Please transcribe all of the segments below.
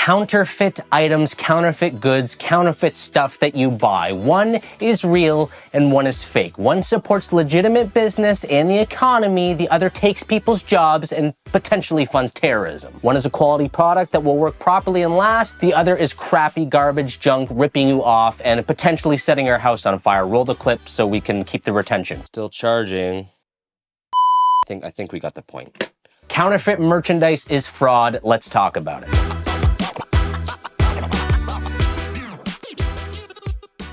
counterfeit items, counterfeit goods, counterfeit stuff that you buy. One is real and one is fake. One supports legitimate business and the economy. The other takes people's jobs and potentially funds terrorism. One is a quality product that will work properly and last. The other is crappy garbage junk ripping you off and potentially setting your house on fire. Roll the clip so we can keep the retention. Still charging. I think we got the point. Counterfeit merchandise is fraud. Let's talk about it.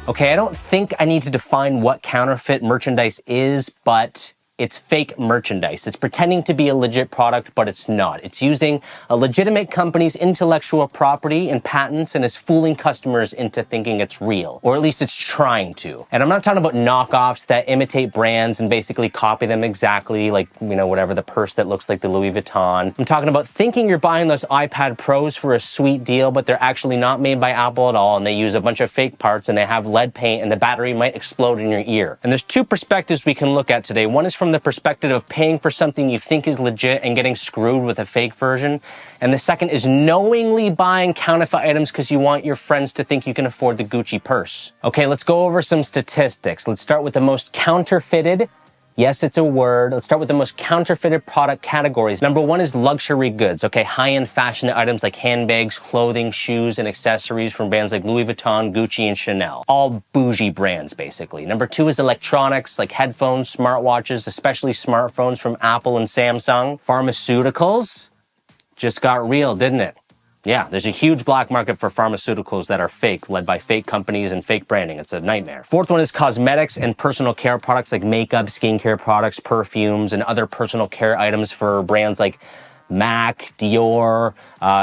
Okay, I don't think I need to define what counterfeit merchandise is, but it's fake merchandise. It's pretending to be a legit product, but it's not. It's using a legitimate company's intellectual property and patents and is fooling customers into thinking it's real. Or at least it's trying to. And I'm not talking about knockoffs that imitate brands and basically copy them exactly, like, you know, whatever, the purse that looks like the Louis Vuitton. I'm talking about thinking you're buying those iPad Pros for a sweet deal, but they're actually not made by Apple at all, and they use a bunch of fake parts, and they have lead paint, and the battery might explode in your ear. And there's two perspectives we can look at today. One is from the perspective of paying for something you think is legit and getting screwed with a fake version. And the second is knowingly buying counterfeit items because you want your friends to think you can afford the Gucci purse. Okay, let's go over some statistics. Let's start with the most counterfeited. Yes, it's a word. Let's start with the most counterfeited product categories. Number one is luxury goods. Okay, high-end fashion items like handbags, clothing, shoes, and accessories from brands like Louis Vuitton, Gucci, and Chanel. All bougie brands, basically. Number two is electronics like headphones, smartwatches, especially smartphones from Apple and Samsung. Pharmaceuticals just got real, didn't it? Yeah, there's a huge black market for pharmaceuticals that are fake, led by fake companies and fake branding. It's a nightmare. Fourth one is cosmetics and personal care products like makeup, skincare products, perfumes, and other personal care items for brands like MAC, Dior,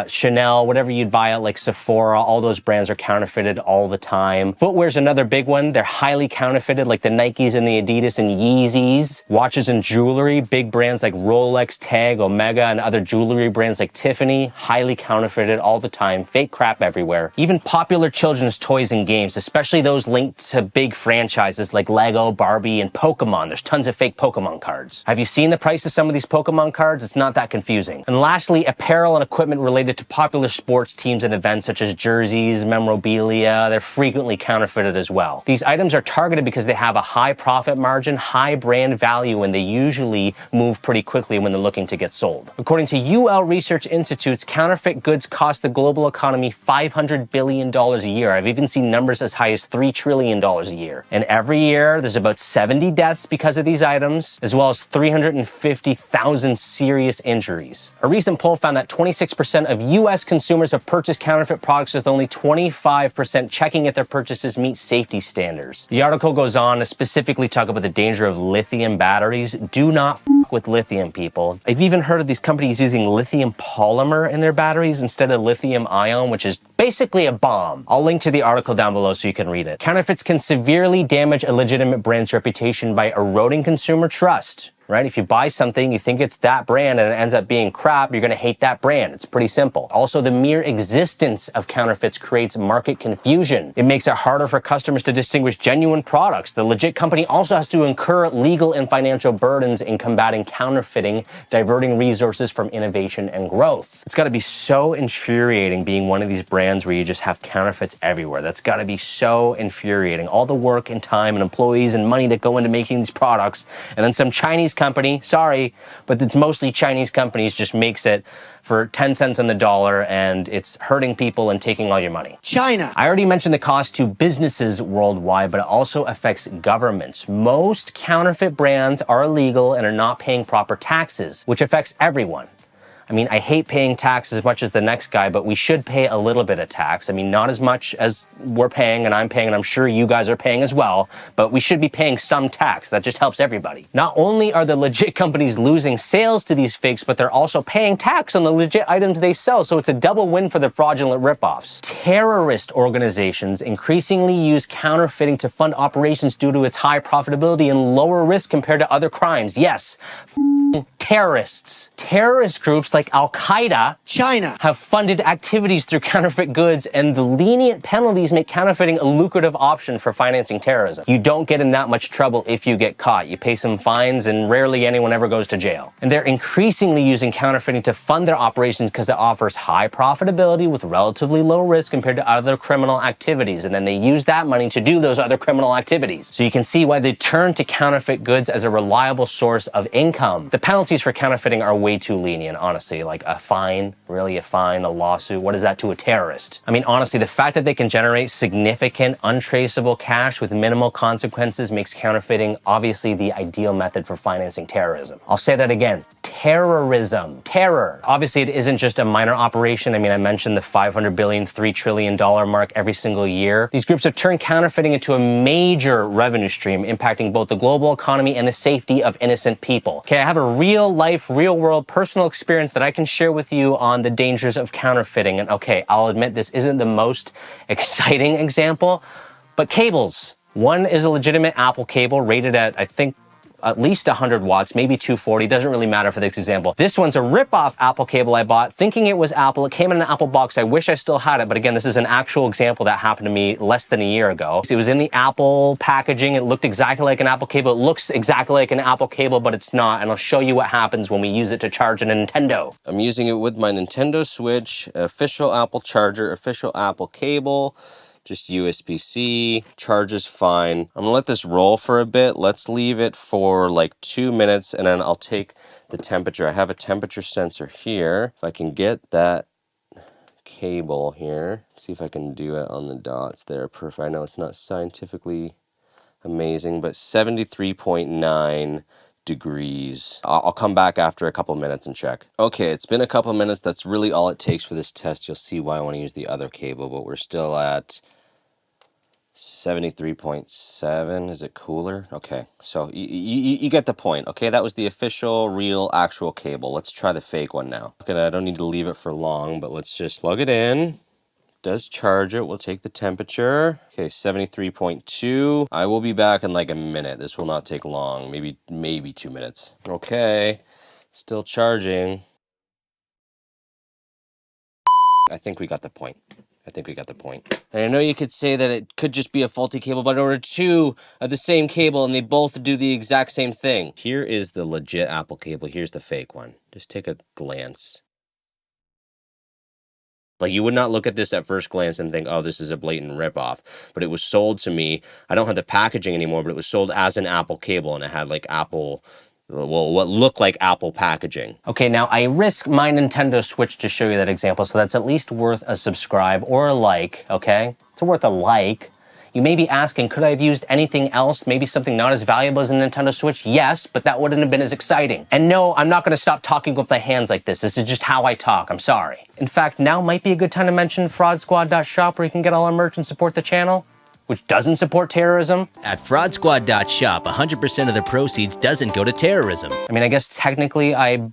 Chanel, whatever you'd buy at like Sephora. All those brands are counterfeited all the time. Footwear's another big one. They're highly counterfeited, like the Nikes and the Adidas and Yeezys. Watches and jewelry, big brands like Rolex, Tag, Omega, and other jewelry brands like Tiffany, highly counterfeited all the time. Fake crap everywhere. Even popular children's toys and games, especially those linked to big franchises like Lego, Barbie, and Pokemon. There's tons of fake Pokemon cards. Have you seen the price of some of these Pokemon cards? It's not that confusing. And lastly, apparel and equipment related to popular sports teams and events such as jerseys, memorabilia. They're frequently counterfeited as well. These items are targeted because they have a high profit margin, high brand value, and they usually move pretty quickly when they're looking to get sold. According to UL Research Institute's, counterfeit goods cost the global economy $500 billion a year. I've even seen numbers as high as $3 trillion a year. And every year, there's about 70 deaths because of these items, as well as 350,000 serious injuries. A recent poll found that 26% of U.S. consumers have purchased counterfeit products, with only 25% checking if their purchases meet safety standards. The article goes on to specifically talk about the danger of lithium batteries. Do not f with lithium, people. I've even heard of these companies using lithium polymer in their batteries instead of lithium ion, which is basically a bomb. I'll link to the article down below so you can read it. Counterfeits can severely damage a legitimate brand's reputation by eroding consumer trust. Right? If you buy something, you think it's that brand and it ends up being crap, you're going to hate that brand. It's pretty simple. Also, the mere existence of counterfeits creates market confusion. It makes it harder for customers to distinguish genuine products. The legit company also has to incur legal and financial burdens in combating counterfeiting, diverting resources from innovation and growth. It's got to be so infuriating being one of these brands where you just have counterfeits everywhere. That's got to be so infuriating. All the work and time and employees and money that go into making these products, and then some Chinese company, sorry, but it's mostly Chinese companies, just makes it for 10 cents on the dollar, and it's hurting people and taking all your money. China. I already mentioned the cost to businesses worldwide, but it also affects governments. Most counterfeit brands are illegal and are not paying proper taxes, which affects everyone. I mean, I hate paying tax as much as the next guy, but we should pay a little bit of tax. I mean, not as much as we're paying and I'm paying, and I'm sure you guys are paying as well, but we should be paying some tax. That just helps everybody. Not only are the legit companies losing sales to these fakes, but they're also paying tax on the legit items they sell, so it's a double win for the fraudulent ripoffs. Terrorist organizations increasingly use counterfeiting to fund operations due to its high profitability and lower risk compared to other crimes. Yes, terrorists. Terrorist groups like Al-Qaeda, China, have funded activities through counterfeit goods, and the lenient penalties make counterfeiting a lucrative option for financing terrorism. You don't get in that much trouble if you get caught. You pay some fines, and rarely anyone ever goes to jail. And they're increasingly using counterfeiting to fund their operations because it offers high profitability with relatively low risk compared to other criminal activities, and then they use that money to do those other criminal activities. So you can see why they turn to counterfeit goods as a reliable source of income. The penalties for counterfeiting are way too lenient, honestly. Like a fine, really a fine, a lawsuit, what is that to a terrorist? I mean, honestly, the fact that they can generate significant, untraceable cash with minimal consequences makes counterfeiting obviously the ideal method for financing terrorism. I'll say that again. Terrorism. Terror. Obviously, it isn't just a minor operation. I mean, I mentioned the $500 billion, $3 trillion mark every single year. These groups have turned counterfeiting into a major revenue stream, impacting both the global economy and the safety of innocent people. Okay, I have a real life, real world personal experience that I can share with you on the dangers of counterfeiting. And okay, I'll admit this isn't the most exciting example, but cables. One is a legitimate Apple cable rated at, I think, at least 100 watts, maybe 240, doesn't really matter for this example. This one's a rip-off Apple cable I bought, thinking it was Apple. It came in an Apple box. I wish I still had it, but again, this is an actual example that happened to me less than a year ago. It was in the Apple packaging. It looked exactly like an Apple cable. It looks exactly like an Apple cable, but it's not, and I'll show you what happens when we use it to charge a Nintendo. I'm using it with my Nintendo Switch, official Apple charger, official Apple cable. Just USB-C, charges fine. I'm gonna let this roll for a bit. Let's leave it for like 2 minutes and then I'll take the temperature. I have a temperature sensor here. If I can get that cable here, see if I can do it on the dots there. Perfect. I know it's not scientifically amazing, but 73.9 degrees. I'll come back after a couple minutes and check. Okay, it's been a couple minutes. That's really all it takes for this test. You'll see why I want to use the other cable, but we're still at 73.7. Is it cooler? Okay, so you get the point. Okay, that was the official, real, actual cable. Let's try the fake one now. Okay, I don't need to leave it for long, but let's just plug it in. Does charge it. We'll take the temperature. Okay, 73.2. I will be back in like a minute. This will not take long. Maybe 2 minutes. Okay, still charging. I think we got the point. And I know you could say that it could just be a faulty cable, but in order two of the same cable and they both do the exact same thing. Here is the legit Apple cable. Here's the fake one. Just take a glance. Like, you would not look at this at first glance and think, oh, this is a blatant ripoff. But it was sold to me. I don't have the packaging anymore, but it was sold as an Apple cable, and it had like Apple, well, what looked like Apple packaging. Okay, now I risk my Nintendo Switch to show you that example, so that's at least worth a subscribe or a like, okay? It's worth a like. You may be asking, could I have used anything else? Maybe something not as valuable as a Nintendo Switch? Yes, but that wouldn't have been as exciting. And no, I'm not going to stop talking with my hands like this. This is just how I talk. I'm sorry. In fact, now might be a good time to mention fraudsquad.shop, where you can get all our merch and support the channel, which doesn't support terrorism. At fraudsquad.shop, 100% of the proceeds doesn't go to terrorism. I mean, I guess technically I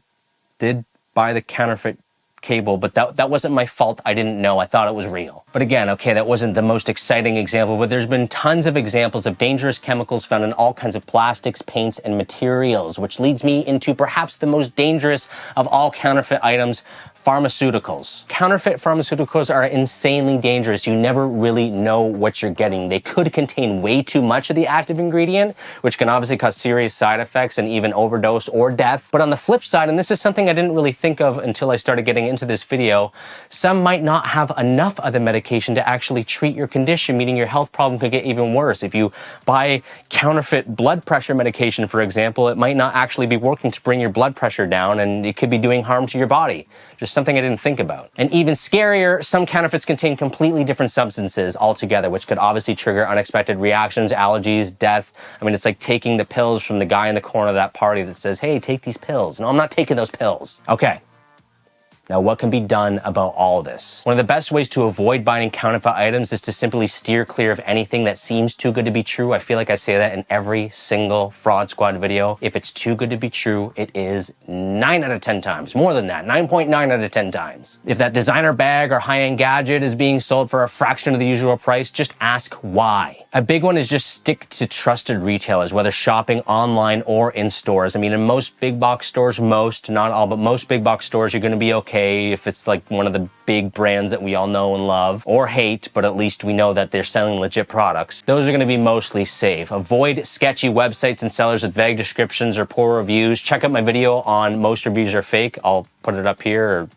did buy the counterfeit cable, but that wasn't my fault. I didn't know. I thought it was real. But again, okay, that wasn't the most exciting example, but there's been tons of examples of dangerous chemicals found in all kinds of plastics, paints, and materials, which leads me into perhaps the most dangerous of all counterfeit items, pharmaceuticals. Counterfeit pharmaceuticals are insanely dangerous. You never really know what you're getting. They could contain way too much of the active ingredient, which can obviously cause serious side effects and even overdose or death. But on the flip side, and this is something I didn't really think of until I started getting into this video, some might not have enough of the medication to actually treat your condition, meaning your health problem could get even worse. If you buy counterfeit blood pressure medication, for example, it might not actually be working to bring your blood pressure down, and it could be doing harm to your body. Just something I didn't think about. And even scarier, some counterfeits contain completely different substances altogether, which could obviously trigger unexpected reactions, allergies, death. I mean, it's like taking the pills from the guy in the corner of that party that says, hey, take these pills. No, I'm not taking those pills. Okay. Now, what can be done about all this? One of the best ways to avoid buying counterfeit items is to simply steer clear of anything that seems too good to be true. I feel like I say that in every single Fraud Squad video. If it's too good to be true, it is 9 out of 10 times. More than that, 9.9 out of 10 times. If that designer bag or high-end gadget is being sold for a fraction of the usual price, just ask why. A big one is just stick to trusted retailers, whether shopping online or in stores. I mean, in most big box stores, not all, but most big box stores, you're going to be okay if it's like one of the big brands that we all know and love or hate, but at least we know that they're selling legit products. Those are going to be mostly safe. Avoid sketchy websites and sellers with vague descriptions or poor reviews. Check out my video on most reviews are fake. I'll put it up here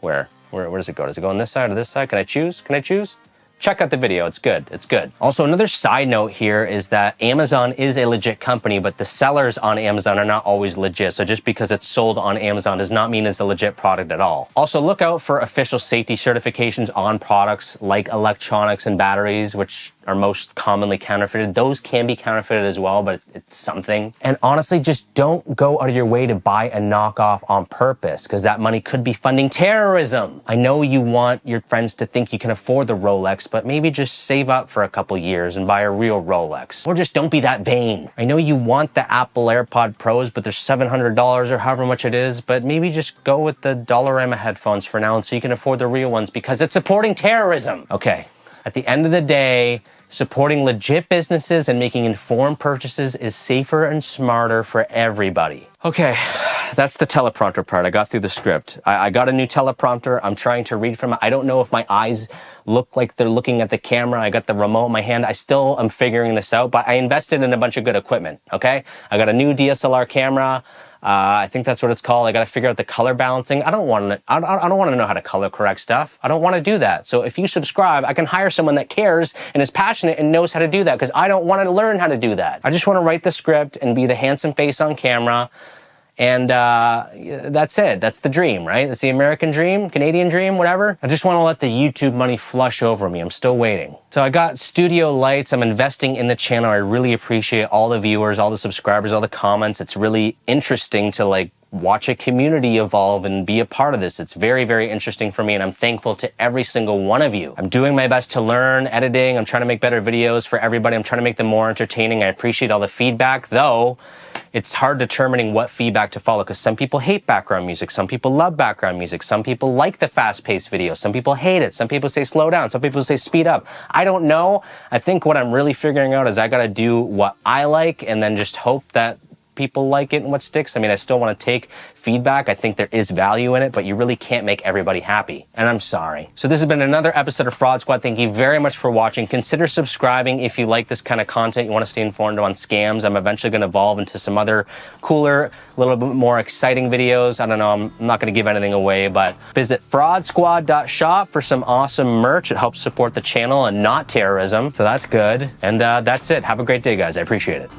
or where does it go? Does it go on this side or this side? Can I choose? Check out the video. It's good. It's good. Also, another side note here is that Amazon is a legit company, but the sellers on Amazon are not always legit. So just because it's sold on Amazon does not mean it's a legit product at all. Also, look out for official safety certifications on products like electronics and batteries, which are most commonly counterfeited. Those can be counterfeited as well, but it's something. And honestly, just don't go out of your way to buy a knockoff on purpose, because that money could be funding terrorism. I know you want your friends to think you can afford the Rolex, but maybe just save up for a couple years and buy a real Rolex. Or just don't be that vain. I know you want the Apple AirPod Pros, but they're $700 or however much it is, but maybe just go with the Dollarama headphones for now and so you can afford the real ones, because it's supporting terrorism. Okay, at the end of the day, supporting legit businesses and making informed purchases is safer and smarter for everybody. Okay, that's the teleprompter part. I got through the script. I got a new teleprompter. I'm trying to read from it. I don't know if my eyes look like they're looking at the camera. I got the remote in my hand. I still am figuring this out, but I invested in a bunch of good equipment, okay? I got a new DSLR camera. I think that's what it's called. I got to figure out the color balancing. I don't want to know how to color correct stuff. I don't want to do that. So if you subscribe, I can hire someone that cares and is passionate and knows how to do that, because I don't want to learn how to do that. I just want to write the script and be the handsome face on camera. And that's it. That's the dream, right? That's the American dream, Canadian dream, whatever. I just want to let the YouTube money flush over me. I'm still waiting. So I got studio lights. I'm investing in the channel. I really appreciate all the viewers, all the subscribers, all the comments. It's really interesting to watch a community evolve and be a part of this. It's very, very interesting for me, and I'm thankful to every single one of you. I'm doing my best to learn editing. I'm trying to make better videos for everybody. I'm trying to make them more entertaining. I appreciate all the feedback, though it's hard determining what feedback to follow, because some people hate background music. Some people love background music. Some people like the fast-paced videos. Some people hate it. Some people say slow down. Some people say speed up. I don't know. I think what I'm really figuring out is I got to do what I like and then just hope that people like it and what sticks. I mean, I still want to take feedback. I think there is value in it, but you really can't make everybody happy. And I'm sorry. So this has been another episode of Fraud Squad. Thank you very much for watching. Consider subscribing if you like this kind of content. You want to stay informed on scams. I'm eventually going to evolve into some other cooler, a little bit more exciting videos. I don't know. I'm not going to give anything away, but visit fraudsquad.shop for some awesome merch. It helps support the channel and not terrorism. So that's good. And that's it. Have a great day, guys. I appreciate it.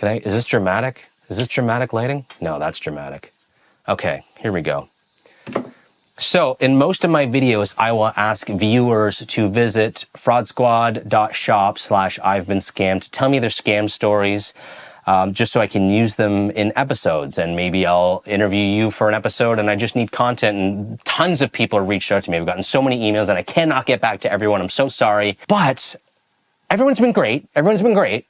Is this dramatic? Is this dramatic lighting? No, that's dramatic. Okay, here we go. So in most of my videos, I will ask viewers to visit fraudsquad.shop/I've been scammed to tell me their scam stories, just so I can use them in episodes. And maybe I'll interview you for an episode, and I just need content. And tons of people have reached out to me. I've gotten so many emails, and I cannot get back to everyone. I'm so sorry. But everyone's been great. Everyone's been great.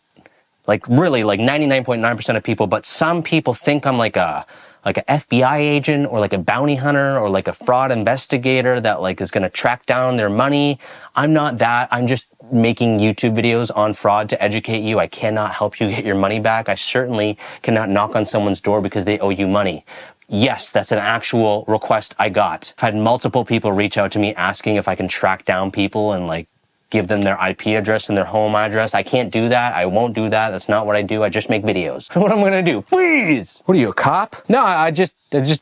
Really, 99.9% of people, but some people think I'm like an FBI agent or like a bounty hunter or like a fraud investigator that is going to track down their money. I'm not that. I'm just making YouTube videos on fraud to educate you. I cannot help you get your money back. I certainly cannot knock on someone's door because they owe you money. Yes, that's an actual request I got. I've had multiple people reach out to me asking if I can track down people and give them their IP address and their home address. I can't do that. I won't do that. That's not what I do. I just make videos. What am I going to do? Please! What are you, a cop? No, I just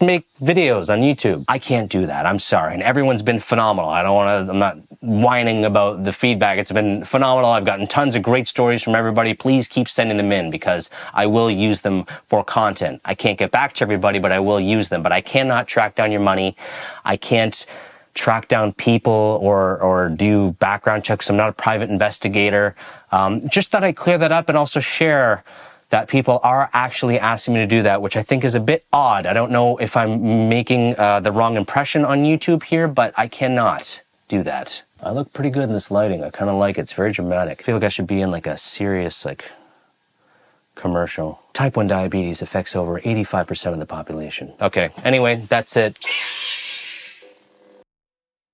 make videos on YouTube. I can't do that. I'm sorry. And everyone's been phenomenal. I'm not whining about the feedback. It's been phenomenal. I've gotten tons of great stories from everybody. Please keep sending them in because I will use them for content. I can't get back to everybody, but I will use them. But I cannot track down your money. I can't track down people or do background checks. I'm not a private investigator. Just thought I'd clear that up and also share that people are actually asking me to do that, which I think is a bit odd. I don't know if I'm making the wrong impression on YouTube here, but I cannot do that. I look pretty good in this lighting. I kind of like it. It's very dramatic. I feel like I should be in like a serious commercial. Type 1 diabetes affects over 85% of the population. Okay, anyway, that's it.